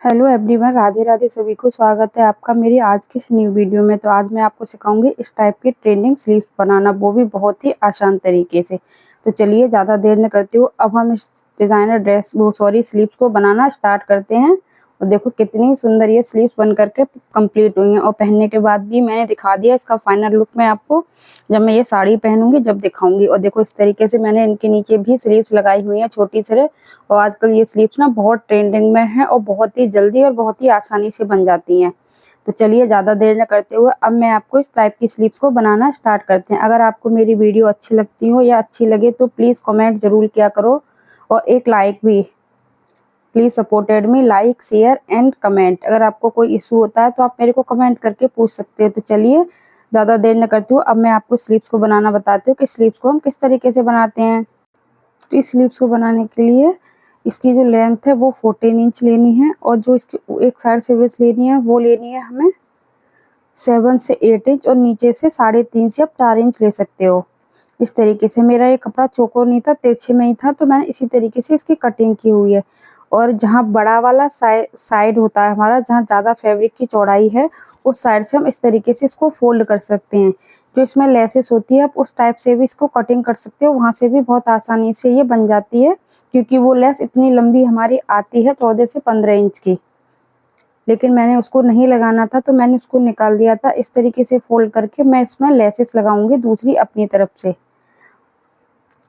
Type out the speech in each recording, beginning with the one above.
Hello everyone, Radhe Radhe. सभी को स्वागत है आपका मेरी आज की इस न्यू वीडियो में। तो आज मैं आपको सिखाऊंगी इस टाइप की ट्रेंडिंग स्लीव्स बनाना, वो भी बहुत ही आसान तरीके से। तो चलिए ज़्यादा देर न करते हुए अब हम इस डिज़ाइनर स्लीव्स को बनाना स्टार्ट करते हैं। और देखो कितनी सुंदर ये स्लीव्स बन करके कंप्लीट हुई हैं। और पहनने के बाद भी मैंने दिखा दिया इसका फाइनल लुक मैं आपको जब मैं ये साड़ी पहनूंगी जब दिखाऊंगी। और देखो इस तरीके से मैंने इनके नीचे भी स्लीव्स लगाई हुई हैं छोटी से। और आजकल ये स्लीव्स ना बहुत ट्रेंडिंग में है और बहुत ही जल्दी और बहुत ही आसानी से बन जाती हैं। तो चलिए ज़्यादा देर न करते हुए अब मैं आपको इस टाइप की स्लीव्स को बनाना स्टार्ट करते हैं। अगर आपको मेरी वीडियो अच्छी लगती हो या अच्छी लगे तो प्लीज़ कमेंट ज़रूर किया करो और एक लाइक भी। Please supported me, like share and comment. अगर आपको कोई इशू होता है तो आप मेरे को कमेंट करके पूछ सकते हो। तो चलिए ज़्यादा देर न करते हुए अब मैं आपको स्लीव्स को बनाना बताती हूँ कि स्लीव्स को हम किस तरीके से बनाते हैं। तो इस स्लीव्स को बनाने के लिए इसकी जो लेंथ है वो 14 इंच लेनी है और जो इसकी एक साइड से विड्थ लेनी है वो लेनी है हमें 7 से 8 इंच और नीचे से 3.5 से आप 4 इंच ले सकते हो। इस तरीके से मेरा ये कपड़ा चौकोर नहीं था, तिरछे में ही था, तो मैंने इसी तरीके से इसकी कटिंग की हुई है। और जहाँ बड़ा वाला साइड होता है हमारा, जहाँ ज़्यादा फैब्रिक की चौड़ाई है, उस साइड से हम इस तरीके से इसको फोल्ड कर सकते हैं। जो इसमें लेसेस होती है आप उस टाइप से भी इसको कटिंग कर सकते हो, वहाँ से भी बहुत आसानी से ये बन जाती है। क्योंकि वो लेस इतनी लंबी हमारी आती है 14 से 15 इंच की, लेकिन मैंने उसको नहीं लगाना था तो मैंने उसको निकाल दिया था। इस तरीके से फोल्ड करके मैं इसमें लेसेस लगाऊंगी दूसरी अपनी तरफ से।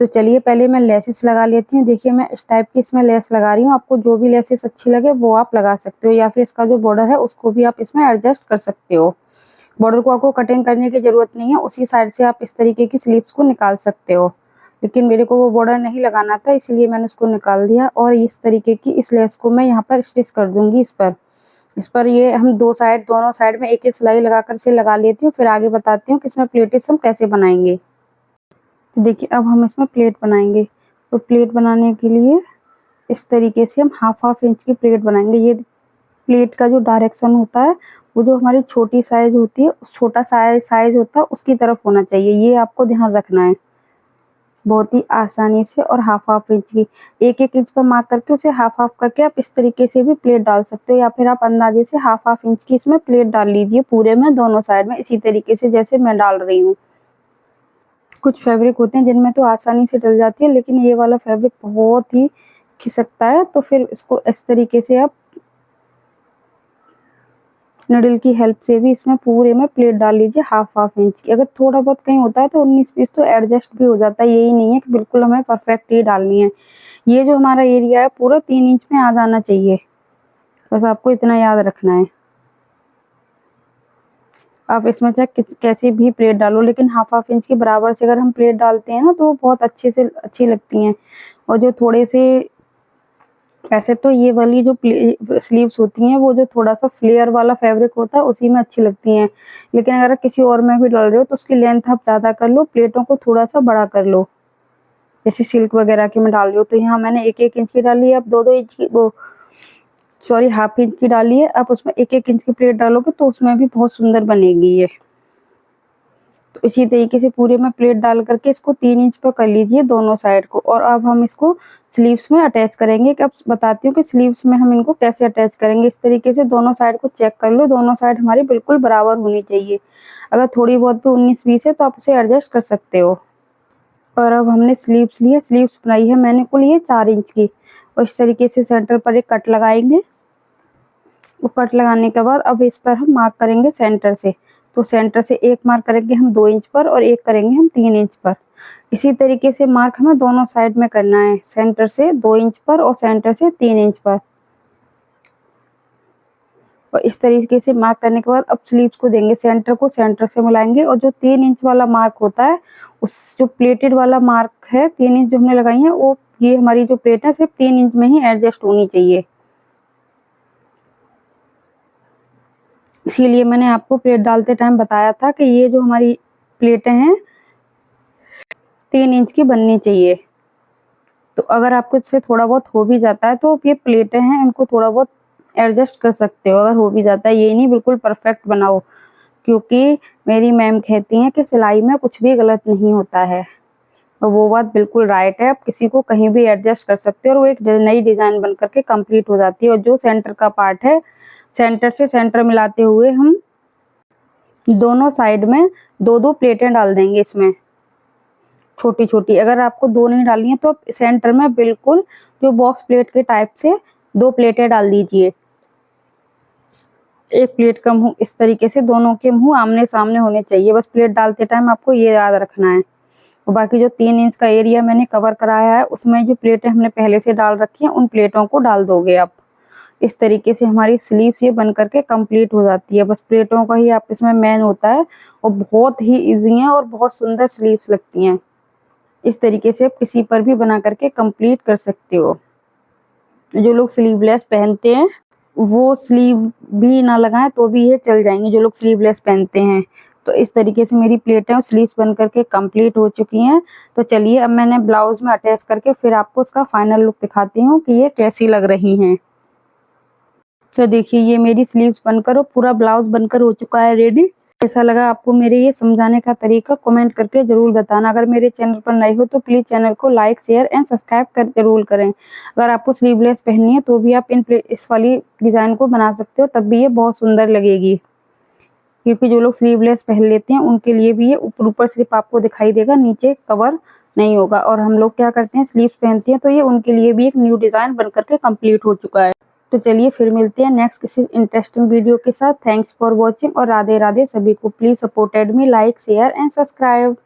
तो चलिए पहले मैं लेसेस लगा लेती हूँ। देखिए मैं इस टाइप की इसमें लेस लगा रही हूँ। आपको जो भी लेसेस अच्छी लगे वो आप लगा सकते हो, या फिर इसका जो बॉर्डर है उसको भी आप इसमें एडजस्ट कर सकते हो। बॉर्डर को आपको कटिंग करने की ज़रूरत नहीं है, उसी साइड से आप इस तरीके की स्लीव्स को निकाल सकते हो। लेकिन मेरे को वो बॉर्डर नहीं लगाना था इसलिए मैंने उसको निकाल दिया। और इस तरीके की इस लेस को मैं यहाँ पर स्टिच कर दूँगी इस पर ये हम दोनों साइड में एक-एक सिलाई लगाकर से लगा लेती हूँ। फिर आगे बताती हूँ कि इसमें प्लेट्स हम कैसे बनाएंगे। देखिए अब हम इसमें प्लेट बनाएंगे। तो प्लेट बनाने के लिए इस तरीके से हम हाफ इंच की प्लेट बनाएंगे। ये प्लेट का जो डायरेक्शन होता है वो जो हमारी छोटी साइज होती है, छोटा साइज होता है उसकी तरफ होना चाहिए। ये आपको ध्यान रखना है। बहुत ही आसानी से और हाफ इंच की एक इंच पर मार्क करके उसे हाफ करके आप इस तरीके से भी प्लेट डाल सकते हो, या फिर आप अंदाजे से हाफ इंच की इसमें प्लेट डाल लीजिए पूरे में दोनों साइड में, इसी तरीके से जैसे मैं डाल रही हूँ। कुछ फैब्रिक होते हैं जिनमें तो आसानी से डल जाती है, लेकिन ये वाला फैब्रिक बहुत ही खिसकता है। तो फिर इसको इस तरीके से आप निडल की हेल्प से भी इसमें पूरे में प्लेट डाल लीजिए हाफ इंच की। अगर थोड़ा बहुत कहीं होता है तो 19-20 तो एडजस्ट भी हो जाता है। यही नहीं है कि बिल्कुल हमें परफेक्ट ही डालनी है। ये जो हमारा एरिया है पूरा 3 इंच में आ जाना चाहिए, बस आपको इतना याद रखना है। आप इसमें चाहे कैसे भी प्लेट डालो, लेकिन हाफ इंच के बराबर से अगर हम प्लेट डालते हैं ना तो बहुत अच्छी लगती हैं। और जो थोड़े से वैसे तो ये वाली जो स्लीव्स होती हैं वो जो थोड़ा सा फ्लेयर वाला फैब्रिक होता है उसी में अच्छी लगती हैं। लेकिन अगर किसी और में भी डाल रहे हो तो उसकी लेंथ आप ज़्यादा कर लो, प्लेटों को थोड़ा सा बड़ा कर लो। जैसे सिल्क वगैरह की मैं डाल रही हूँ तो यहाँ मैंने एक इंच की डाली है, अब 2 इंच की हाफ इंच की डाली है। आप उसमें एक इंच की प्लेट डालोगे तो उसमें भी बहुत सुंदर बनेगी ये। तो इसी तरीके से पूरे में प्लेट डाल करके इसको 3 इंच पर कर लीजिए दोनों साइड को। और अब हम इसको स्लीव्स में अटैच करेंगे। कि अब बताती हूँ कि स्लीव्स में हम इनको कैसे अटैच करेंगे। इस तरीके से दोनों साइड को चेक कर लो, दोनों साइड हमारी बिल्कुल बराबर होनी चाहिए। अगर थोड़ी बहुत भी 19-20 है तो आप उसे एडजस्ट कर सकते हो। और अब हमने स्लीव्स बनाई है मैंने कुल ये 4 इंच की। और इस तरीके से सेंटर पर एक कट लगाएंगे। वो कट लगाने के बाद अब इस पर हम मार्क करेंगे सेंटर से। तो सेंटर से एक मार्क करेंगे हम 2 इंच पर और एक करेंगे हम 3 इंच पर। इसी तरीके से मार्क हमें दोनों साइड में करना है, सेंटर से 2 इंच पर और सेंटर से 3 इंच पर। और इस तरीके से मार्क करने के बाद अब स्लीव्स को देंगे, सेंटर को सेंटर से मिलाएंगे। और जो 3 इंच वाला मार्क होता है, उस जो प्लेटेड वाला मार्क है 3 इंच जो हमने लगाई है, वो ये हमारी जो प्लेट है सिर्फ 3 इंच में ही एडजस्ट होनी चाहिए। इसीलिए मैंने आपको प्लेट डालते टाइम बताया था कि ये जो हमारी प्लेटें हैं 3 इंच की बननी चाहिए। तो अगर आपको इससे थोड़ा बहुत हो भी जाता है तो ये प्लेटें हैं इनको थोड़ा बहुत एडजस्ट कर सकते हो। अगर हो भी जाता है, ये नहीं बिल्कुल परफेक्ट बनाओ, क्योंकि मेरी मैम कहती हैं कि सिलाई में कुछ भी गलत नहीं होता है। और वो बात बिल्कुल राइट है, आप किसी को कहीं भी एडजस्ट कर सकते हो और वो एक नई डिज़ाइन बन करके कंप्लीट हो जाती है। और जो सेंटर का पार्ट है, सेंटर से सेंटर मिलाते हुए हम दोनों साइड में 2-2 प्लेटें डाल देंगे इसमें, छोटी-छोटी। अगर आपको 2 नहीं डालनी है तो आप सेंटर में बिल्कुल जो बॉक्स प्लेट के टाइप से 2 प्लेटें डाल दीजिए। एक प्लेट का मुँह इस तरीके से, दोनों के मुँह आमने-सामने होने चाहिए। बस प्लेट डालते टाइम आपको ये याद रखना है। और बाकी जो 3 इंच का एरिया मैंने कवर कराया है, उसमें जो प्लेटें हमने पहले से डाल रखी हैं, उन प्लेटों को डाल दोगे आप। इस तरीके से हमारी स्लीव्स ये बन करके कंप्लीट हो जाती है। बस प्लेटों का ही आप इसमें मेन होता है और बहुत ही ईज़ी है और बहुत सुंदर स्लीव्स लगती हैं। इस तरीके से आप किसी पर भी बना करके कंप्लीट कर सकते हो। जो लोग स्लीवलेस पहनते हैं, वो स्लीव भी ना लगाएँ तो भी ये चल जाएँगी, जो लोग स्लीवलेस पहनते हैं। तो इस तरीके से मेरी प्लेटें और स्लीव्स बन करके कंप्लीट हो चुकी हैं। तो चलिए अब मैंने ब्लाउज़ में अटैच करके फिर आपको उसका फाइनल लुक दिखाती हूँ कि ये कैसी लग रही हैं। तो देखिए ये मेरी स्लीव्स बनकर और पूरा ब्लाउज़ बनकर हो चुका है रेडी। कैसा लगा आपको मेरे ये समझाने का तरीका, कमेंट करके ज़रूर बताना। अगर मेरे चैनल पर नए हो तो प्लीज़ चैनल को लाइक, शेयर एंड सब्सक्राइब कर ज़रूर करें। अगर आपको स्लीवलेस पहननी है तो भी आप इस वाली डिज़ाइन को बना सकते हो, तब भी ये बहुत सुंदर लगेगी। क्योंकि जो लोग स्लीवलेस पहन लेते हैं उनके लिए भी ये ऊपर सिर्फ आपको दिखाई देगा, नीचे कवर नहीं होगा। और हम लोग क्या करते हैं, स्लीव्स पहनती हैं तो ये उनके लिए भी एक न्यू डिज़ाइन बन कर के कंप्लीट हो चुका है। तो चलिए फिर मिलते हैं नेक्स्ट किसी इंटरेस्टिंग वीडियो के साथ। थैंक्स फॉर वॉचिंग और राधे राधे सभी को। Please supported me, like, share and subscribe.